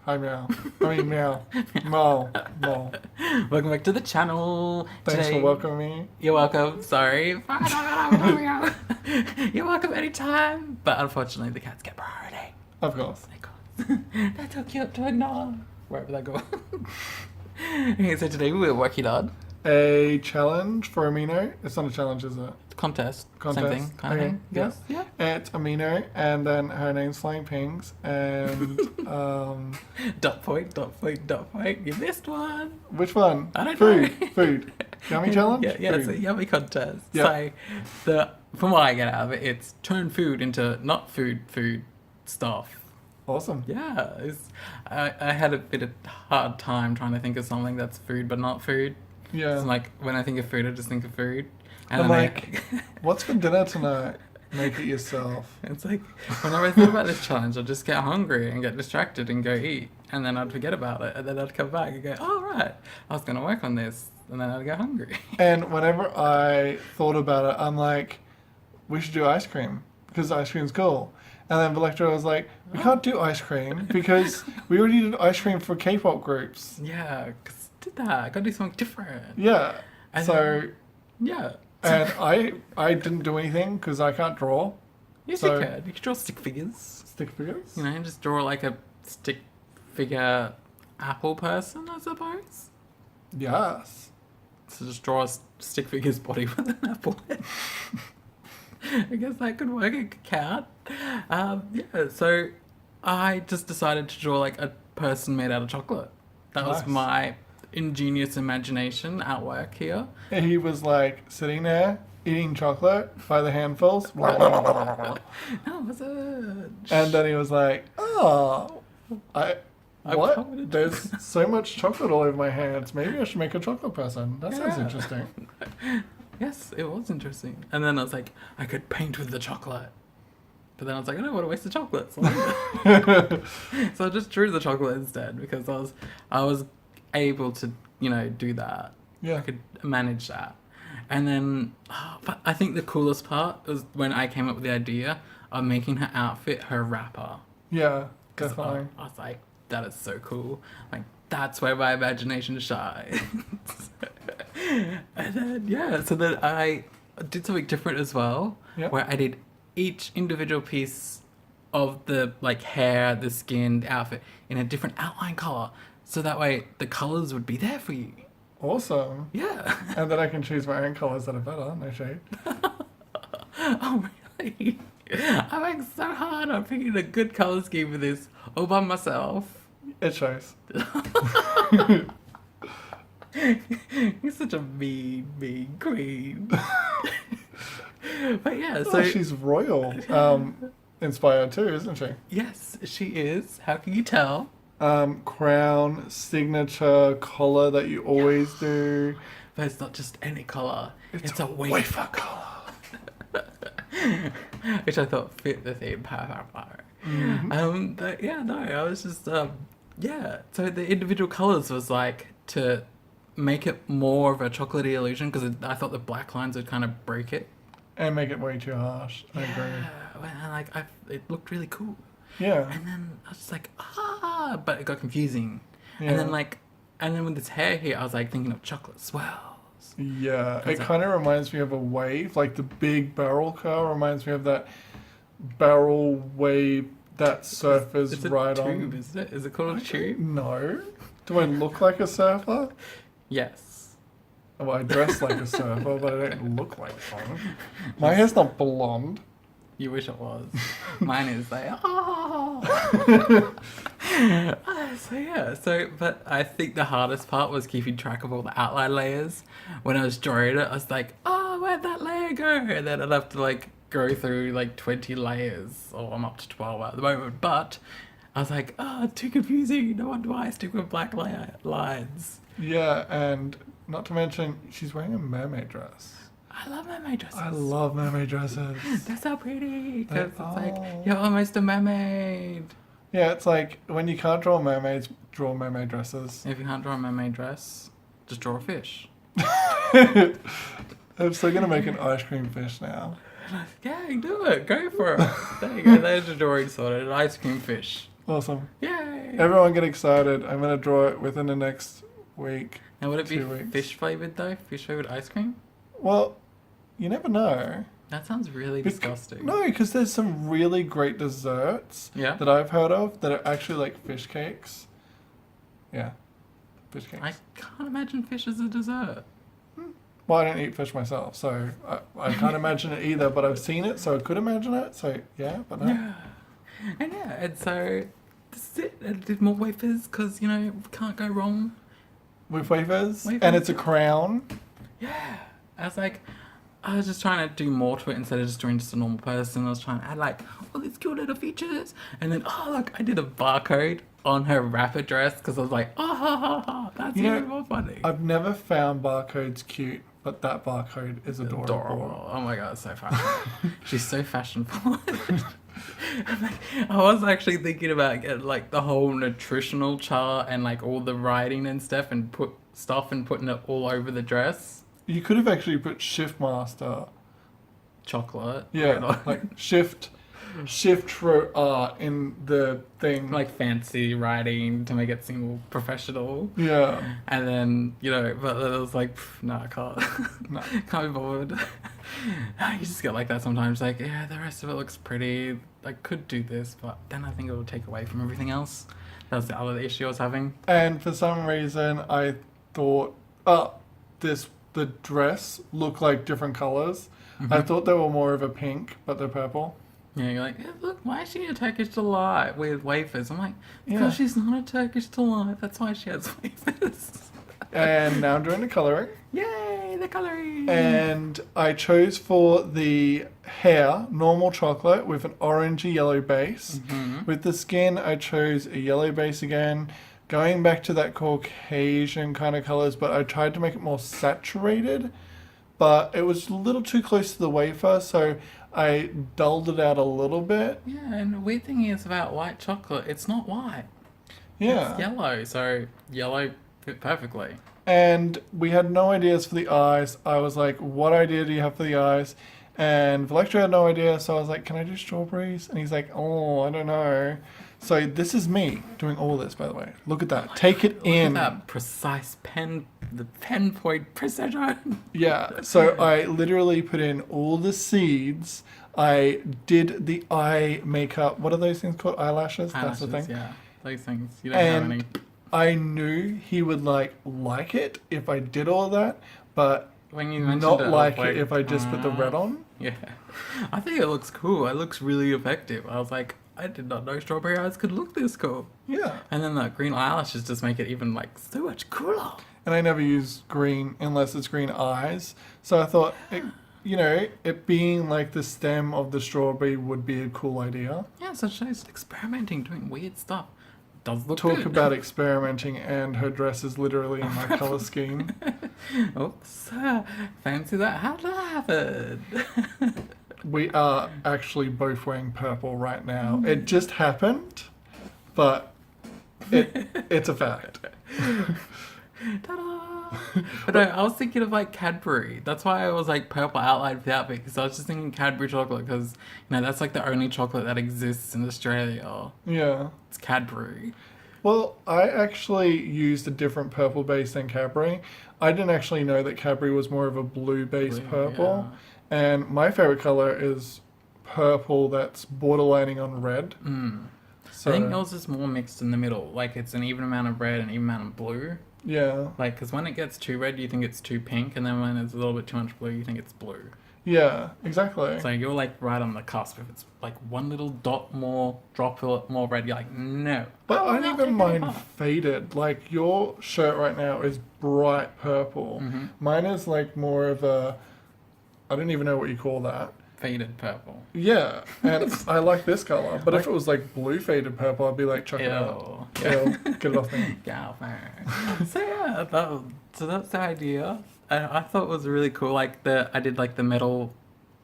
Hi, meow. I mean, meow. Mo. Welcome back to the channel. Thanks Today, for welcoming me. You're welcome. Sorry. You're welcome anytime. But unfortunately, the cats get priority. Of course. They're too cute to ignore. Wherever they go. Okay, so today we're working on A challenge for Amino. It's not a challenge, is it? contest. Contest. Same thing. Kind of thing. Yeah. Yes. Yeah. It's Amino, and then her name's Flying Pings, and Dot point. You missed one. which one? I don't Food. know. Food. Yummy challenge. Yeah, it's a Food. yummy contest. Yep. So, from what I get out of it, it's turn food into not food stuff. Awesome. Yeah, I had a bit of hard time trying to think of something that's food but not food. Yeah. It's like when I think of food, I just think of food. And then like, what's for dinner tonight? Make it yourself. it's like whenever I think about this challenge, I'd just get hungry and get distracted and go eat, and then I'd forget about it, and then I'd come back and go, oh right, I was gonna work on this, and then I'd go hungry. And whenever I thought about it, I'm like, we should do ice cream because ice cream's cool. And then Electra was like, we can't do ice cream because we already did ice cream for K-pop groups. Yeah, cause did that. I gotta do something different. Yeah. And So, yeah. and I didn't do anything because I can't draw. Yes, So- you could. You could draw stick figures. Stick figures? You know, just draw like a stick figure apple person, I suppose. Yes. So just draw a stick figure's body with an apple head. I guess that could work. It could count. Yeah, so I just decided to draw like a person made out of chocolate. That was Nice. my ingenious imagination at work here. And he was like sitting there eating chocolate by the handfuls. That was it. And then he was like, oh, I've what? covered- There's so much chocolate all over my hands. Maybe I should make a chocolate person. That sounds Yeah. interesting. Yes, it was interesting. And then I was like, I could paint with the chocolate. But then I was like, I don't want to waste the chocolate. So, so I just drew the chocolate instead because I was able to, do that. Yeah. I could manage that. And then, but I think the coolest part was when I came up with the idea of making her outfit her wrapper. Yeah, 'Cause definitely. I was like, that is so cool. Like, that's where my imagination shines. And then, yeah, so then I did something different as well, Yep. where I did each individual piece of the, like, hair, the skin, the outfit in a different outline color. So that way the colors would be there for you. Awesome. Yeah. And then I can choose my own colours that are better. No shade. Oh, really? I worked so hard on picking a good color scheme for this all by myself. It shows. You're such a mean queen. But yeah, so Oh, she's royal. Inspired too, isn't she? yes, she is. How can you tell? Crown, signature, collar that you always do. But it's not just any color. It's a wafer wafer color. Which I thought fit the theme perfectly. Mm-hmm. But yeah, no, I was just yeah. So the individual colors was like to make it more of a chocolatey illusion because I thought the black lines would kind of break it. And make it way too harsh. I agree. And it looked really cool. Yeah. And then I was just like, but it got confusing. Yeah. And then with this hair here, I was like thinking of chocolate swirls. Yeah. It That's kind of reminds me of a wave. Like the big barrel car reminds me of that barrel wave that surfers It's a ride tube, on. isn't it? Is it called a tube? No. Do I look like a surfer? Yes. Well, I dress like a surfer, but I don't look like one. My hair's not blonde. You wish it was. Mine is like, so yeah, but I think the hardest part was keeping track of all the outline layers. When I was drawing it, I was like, where'd that layer go? And then I'd have to like go through like 20 layers, or I'm up to 12 at the moment, but I was like, too confusing. No wonder why I stick with black lines. Yeah, and not to mention, she's wearing a mermaid dress. I love mermaid dresses. I love mermaid dresses. They're so pretty. Because it's like, Oh. you're almost a mermaid. Yeah, it's like when you can't draw mermaids, draw mermaid dresses. If you can't draw a mermaid dress, just draw a fish. I'm still gonna make an ice cream fish now. Yeah, do it. Go for it. There you go. There's your drawing sorted. An ice cream fish. Awesome. Yay. Everyone get excited. I'm gonna draw it within the next week. Now, would it be 2 weeks. fish flavored though? Fish flavored ice cream? Well, you never know. That sounds really disgusting. No, because there's some really great desserts Yeah. that I've heard of that are actually like fish cakes. Yeah, fish cakes. I can't imagine fish as a dessert. Well, I don't eat fish myself, so I can't imagine it either, but I've seen it, so I could imagine it, so yeah, but no. Yeah. And so this is it. I did more wafers because, you know, can't go wrong. With wafers, Wafers. and it's a crown. Yeah. I was just trying to do more to it instead of just doing just a normal person. I was trying to add like all these cute little features. And then, oh, look, I did a barcode on her wrapper dress because I was like, oh, that's even more funny. I've never found barcodes cute, but that barcode is adorable. Oh my god, it's so fashion. She's so fashion forward. I was actually thinking about getting like the whole nutritional chart and like all the writing and stuff and putting it all over the dress. You could have actually put Shift Master. Chocolate. Yeah, like shift wrote art in the thing. Like fancy writing to make it seem all professional. Yeah. And then, you know, but then I was like, no, I can't. No. Can't be bothered. You just get like that sometimes. Like, yeah, the rest of it looks pretty. I could do this, but then I think it will take away from everything else. That was the other issue I was having. And for some reason, I thought, the dress looked like different colors. Mm-hmm. I thought they were more of a pink, but they're purple. Yeah, you're like, yeah, look, why is she a Turkish delight with wafers? I'm like, because Yeah. she's not a Turkish delight. That's why she has wafers. And now I'm doing the coloring. Yay, the colouring. And I chose for the hair normal chocolate with an orangey yellow base. Mhm. With the skin, I chose a yellow base again. Going back to that Caucasian kind of colors, but I tried to make it more saturated. But it was a little too close to the wafer, so I dulled it out a little bit. Yeah, and the weird thing is about white chocolate, it's not white. Yeah. It's yellow, so yellow fit perfectly. And we had no ideas for the eyes. I was like, what idea do you have for the eyes? And Vlectra had no idea, so I was like, can I do strawberries? And he's like, oh, I don't know. So this is me doing all this, by the way. Look at that. Take it in. Look at that precise the pen point precision. Yeah, so I literally put in all the seeds. I did the eye makeup. What are those things called? Eyelashes? That's the thing. Yeah, those things. You don't have And any. I knew he would like it if I did all that, but When you mentioned not it, I was like it if I just put the "Ah." red on. Yeah. I think it looks cool. It looks really effective. I was like, I did not know strawberry eyes could look this cool. Yeah. And then the green eyelashes just make it even like so much cooler. And I never use green unless it's green eyes. So I thought, it being like the stem of the strawberry would be a cool idea. Yeah, so she's experimenting, doing weird stuff. Does look Talk good. about experimenting, and her dress is literally in my color scheme. Oops. Fancy that. How did that happen? We are actually both wearing purple right now. It just happened, but it's a fact. Ta-da! But no, I was thinking of like Cadbury. That's why I was like purple outline for the outfit, because I was just thinking Cadbury chocolate, because that's like the only chocolate that exists in Australia. Yeah. It's Cadbury. Well, I actually used a different purple base than Cadbury. I didn't actually know that Cadbury was more of a blue base Blue, purple. And my favorite color is purple that's borderlining on red. So, I think yours is more mixed in the middle. Like it's an even amount of red and even amount of blue. yeah. Like, because when it gets too red, you think it's too pink, and then when it's a little bit too much blue, you think it's blue. Yeah, exactly. So you're like right on the cusp. If it's like one little dot more, drop more red, you're like, no. But I no, don't take even it mind apart. faded. Like, your shirt right now is bright purple. Mm-hmm. Mine is like more of a, I don't even know what you call that. Faded purple. Yeah, and I like this color. But if it was like blue faded purple, I'd be like, chuck it out. Ew. Ew, get it off me. Get off me. So yeah, so that's the idea. I thought it was really cool. Like I did like the metal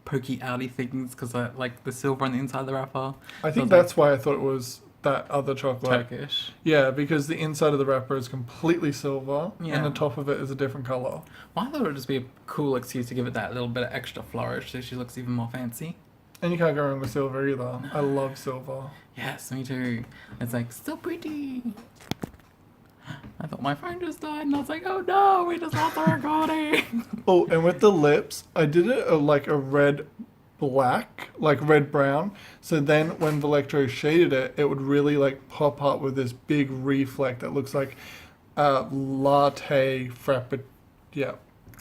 pokey outy things because I like the silver on the inside of the wrapper. I So think was that's why I thought it was that other chocolate. Turkish. Yeah, because the inside of the wrapper is completely silver Yeah. and the top of it is a different color. Well, I thought it would just be a cool excuse to give it that little bit of extra flourish so she looks even more fancy. And you can't go wrong with silver either. I love silver. Yes, me too. It's like, so pretty. I thought my phone just died and I was like, oh no, we just lost our recording. Oh, and with the lips, I did it like a red black, like red brown. So then when Valectro shaded it, it would really like pop up with this big reflect that looks like latte frappe. Yeah,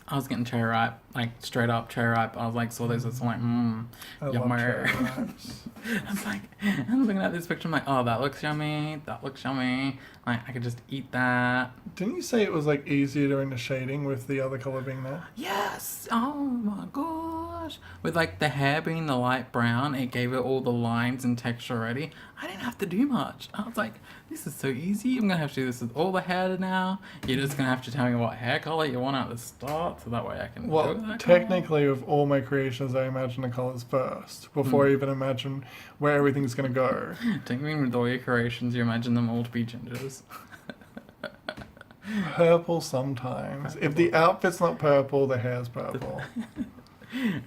I was getting cherry ripe, like straight up cherry ripe. I was like, saw this, it's like, I love yummy. cherry ripe. I'm like, I'm looking at this picture, I'm like, oh, that looks yummy, that looks yummy. Like, I could just eat that. Didn't you say it was like easier doing the shading with the other color being there? Yes! Oh my gosh! With like the hair being the light brown, it gave it all the lines and texture already. I didn't have to do much. I was like, this is so easy. I'm gonna have to do this with all the hair now. You're just gonna have to tell me what hair color you want at the start, so that way I can Well, do that technically, with all my creations, I imagine the colors first before I even imagine where everything's gonna go. color. Don't you mean with all your creations, you imagine them all to be gingers? Purple sometimes. If the outfit's not purple, the hair's purple.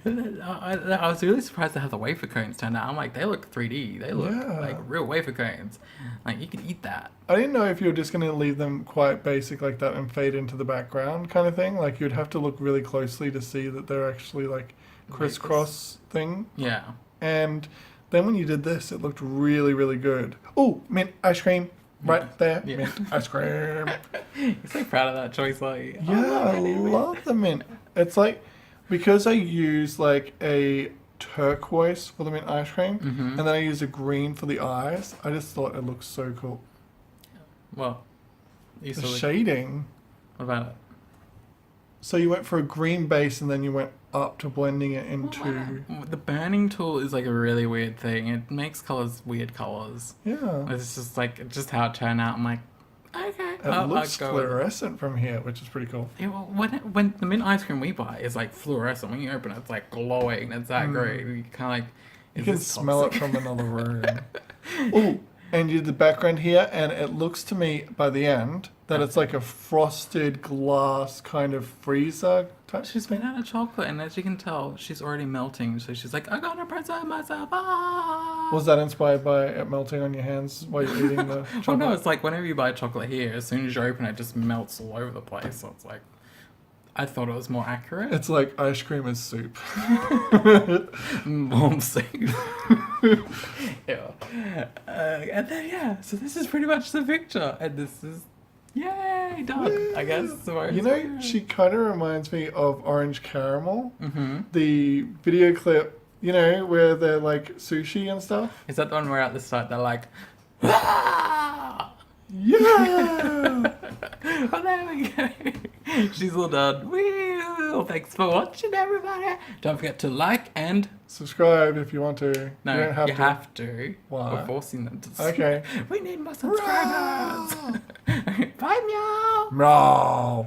I was really surprised to have the wafer cones turned out. I'm like, they look 3D. They look Yeah. like real wafer cones. Like, you can eat that. I didn't know if you were just going to leave them quite basic like that and fade into the background kind of thing. Like, you'd have to look really closely to see that they're actually like crisscross thing. Yeah. And then when you did this, it looked really, really good. Oh, mint ice cream right there. Yeah. Mint ice cream. You're so proud of that choice, like. Yeah, I love the mint. It's like, because I use like a turquoise for the mint ice cream, and then I use a green for the eyes, I just thought it looked so cool. Well, you The saw shading. What about it? So you went for a green base and then you went up to blending it into. The burning tool is like a really weird thing. It makes colors weird colors. Yeah. It's just like just how it turned out. I'm like, okay. It looks I'll go with it. fluorescent from here, which is pretty cool. Yeah, well, when the mint ice cream we buy is like fluorescent, when you open it, it's like glowing. It's that great. You kind of like. You is can this smell it toxic? from another room. Oh, and you did the background here, and it looks to me by the end that it's like a frosted glass kind of freezer type. She's made out of chocolate, and as you can tell, she's already melting. So she's like, I gotta preserve myself. Ah! Was that inspired by it melting on your hands while you're eating the chocolate? Well, no, it's like whenever you buy chocolate here, as soon as you open it, it just melts all over the place. So it's like, I thought it was more accurate. It's like ice cream is soup. Mom soup. Yeah. And then, yeah, so this is pretty much the picture. And this is, yay, done, I guess. So You know, she kind of reminds me of Orange Caramel. Mm-hmm. The video clip, you know, where they're like sushi and stuff. Is that the one where at the start they're like, ah! Yeah! Oh, there we go. She's all done. Woo! Thanks for watching, everybody. Don't forget to like and... Subscribe if you want to. No, you don't have you to. have to. Why? We're forcing them to. Okay. We need more subscribers. Bye, meow. Meow.